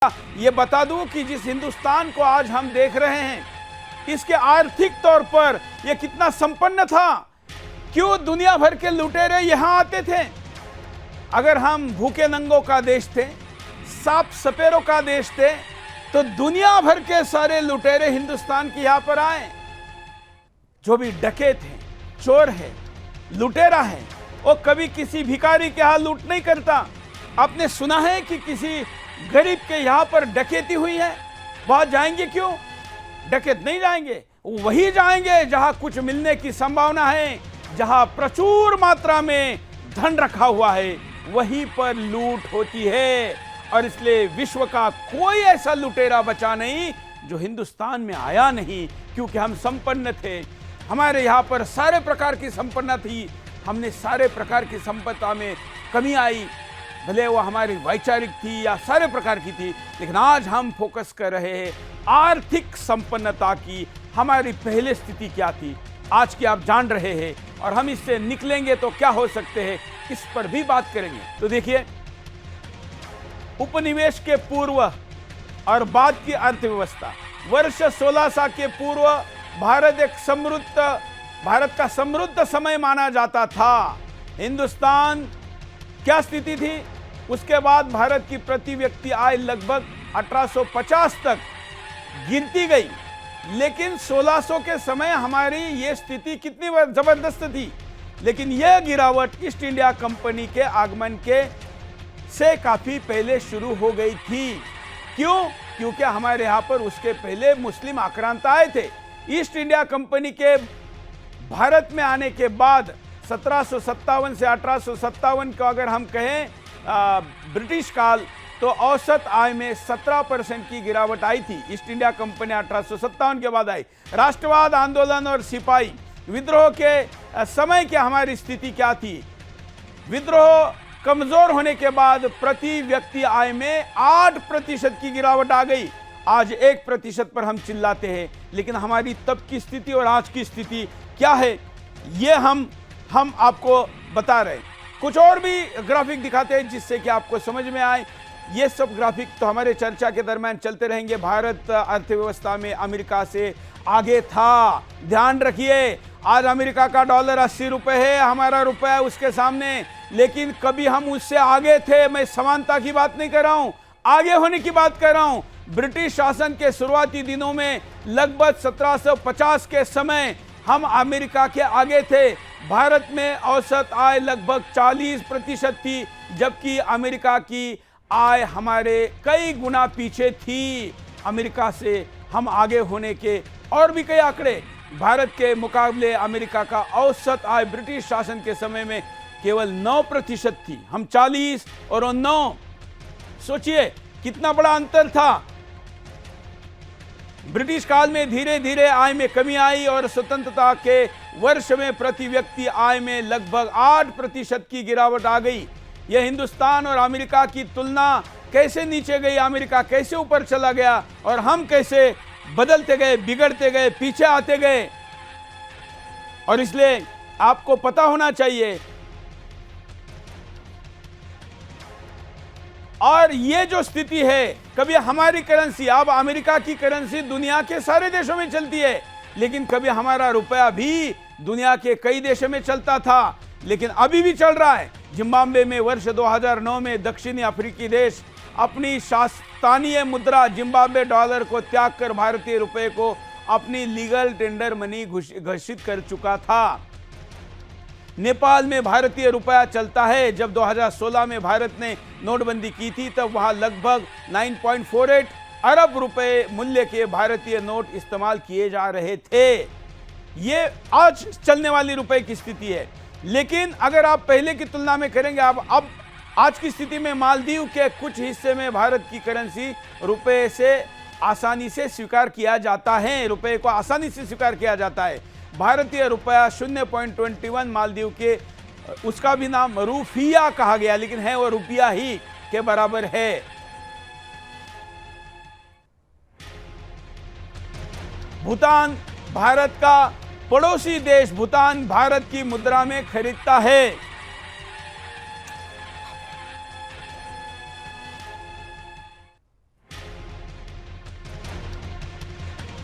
ये बता दूं कि जिस हिंदुस्तान को आज हम देख रहे हैं, इसके आर्थिक तौर पर यह कितना संपन्न था। क्यों दुनिया भर के लुटेरे यहां आते थे? अगर हम भूखे नंगों का देश थे, सांप सपेरों का देश थे, तो दुनिया भर के सारे लुटेरे हिंदुस्तान के यहां पर आए। जो भी डकैत है, चोर है, लुटेरा है, वो कभी किसी भिखारी के यहां लूट नहीं करता। आपने सुना है कि किसी गरीब के यहां पर डकैती हुई है? वहां जाएंगे क्यों? डकैत नहीं जाएंगे, वही जाएंगे जहां कुछ मिलने की संभावना है, जहां प्रचुर मात्रा में धन रखा हुआ है, वहीं पर लूट होती है। और इसलिए विश्व का कोई ऐसा लुटेरा बचा नहीं जो हिंदुस्तान में आया नहीं, क्योंकि हम संपन्न थे। हमारे यहां पर सारे प्रकार की संपन्नता थी। हमने सारे प्रकार की संपदा में कमी आई, भले वो हमारी वैचारिक थी या सारे प्रकार की थी, लेकिन आज हम फोकस कर रहे हैं आर्थिक संपन्नता की। हमारी पहले स्थिति क्या थी, आज की आप जान रहे हैं, और हम इससे निकलेंगे तो क्या हो सकते हैं, इस पर भी बात करेंगे। तो देखिए, उपनिवेश के पूर्व और बाद की अर्थव्यवस्था। वर्ष 1600 के पूर्व भारत का समृद्ध समय माना जाता था। हिंदुस्तान क्या स्थिति थी? उसके बाद भारत की प्रति व्यक्ति आय लगभग 1850 तक गिरती गई, लेकिन 1600 के समय हमारी ये स्थिति कितनी जबरदस्त थी। लेकिन यह गिरावट ईस्ट इंडिया कंपनी के आगमन के से काफी पहले शुरू हो गई थी। क्यों? क्योंकि हमारे यहाँ पर उसके पहले मुस्लिम आक्रांत आए थे। ईस्ट इंडिया कंपनी के भारत में आने के बाद 1757 से 1857 का अगर हम कहें ब्रिटिश काल, तो औसत आय में 17% की गिरावट आई थी। ईस्ट इंडिया कंपनी 1857 के बाद आई। राष्ट्रवाद आंदोलन और सिपाही विद्रोह के समय की हमारी स्थिति क्या थी? विद्रोह कमजोर होने के बाद प्रति व्यक्ति आय में 8% की गिरावट आ गई। आज 1% पर हम चिल्लाते हैं, लेकिन हमारी तब की स्थिति और आज की स्थिति क्या है, ये हम आपको बता रहे हैं। कुछ और भी ग्राफिक दिखाते हैं जिससे कि आपको समझ में आए। ये सब ग्राफिक तो हमारे चर्चा के दरमियान चलते रहेंगे। भारत अर्थव्यवस्था में अमेरिका से आगे था। ध्यान रखिए, आज अमेरिका का डॉलर 80 रुपए है, हमारा रुपया उसके सामने, लेकिन कभी हम उससे आगे थे। मैं समानता की बात नहीं कर रहा हूं, आगे होने की बात कर रहा हूं। ब्रिटिश शासन के शुरुआती दिनों में लगभग 1750 के समय हम अमेरिका के आगे थे। भारत में औसत आय लगभग 40% थी, जबकि अमेरिका की आय हमारे कई गुना पीछे थी। अमेरिका से हम आगे होने के और भी कई आंकड़े। भारत के मुकाबले अमेरिका का औसत आय ब्रिटिश शासन के समय में केवल 9% थी, हम 40 और 9। सोचिए कितना बड़ा अंतर था। ब्रिटिश काल में धीरे धीरे आय में कमी आई और स्वतंत्रता के वर्ष में प्रति व्यक्ति आय में लगभग 8% की गिरावट आ गई। यह हिंदुस्तान और अमेरिका की तुलना कैसे नीचे गई, अमेरिका कैसे ऊपर चला गया, और हम कैसे बदलते गए, बिगड़ते गए, पीछे आते गए। और इसलिए आपको पता होना चाहिए। और ये जो स्थिति है, कभी हमारी करेंसी, अब अमेरिका की करेंसी दुनिया के सारे देशों में चलती है, लेकिन कभी हमारा रुपया भी दुनिया के कई देशों में चलता था, लेकिन अभी भी चल रहा है। जिम्बाब्वे में वर्ष 2009 में दक्षिणी अफ्रीकी देश अपनी शासकीय मुद्रा जिम्बाब्वे डॉलर को त्याग कर भारतीय रुपए को अपनी लीगल टेंडर मनी घोषित कर चुका था। नेपाल में भारतीय रुपया चलता है। जब 2016 में भारत ने नोटबंदी की थी, तब वहां लगभग 9.48 अरब रुपए मूल्य के भारतीय नोट इस्तेमाल किए जा रहे थे। ये आज चलने वाली रुपए की स्थिति है। लेकिन अगर आप पहले की तुलना में करेंगे, अब आज की स्थिति में मालदीव के कुछ हिस्से में भारत की करेंसी रुपए से आसानी से स्वीकार किया जाता है, रुपए को आसानी से स्वीकार किया जाता है। भारतीय रुपया 0.21 मालदीव के, उसका भी नाम रूफिया कहा गया, लेकिन है वो रुपया ही के बराबर है। भूटान भारत का पड़ोसी देश, भूटान भारत की मुद्रा में खरीदता है।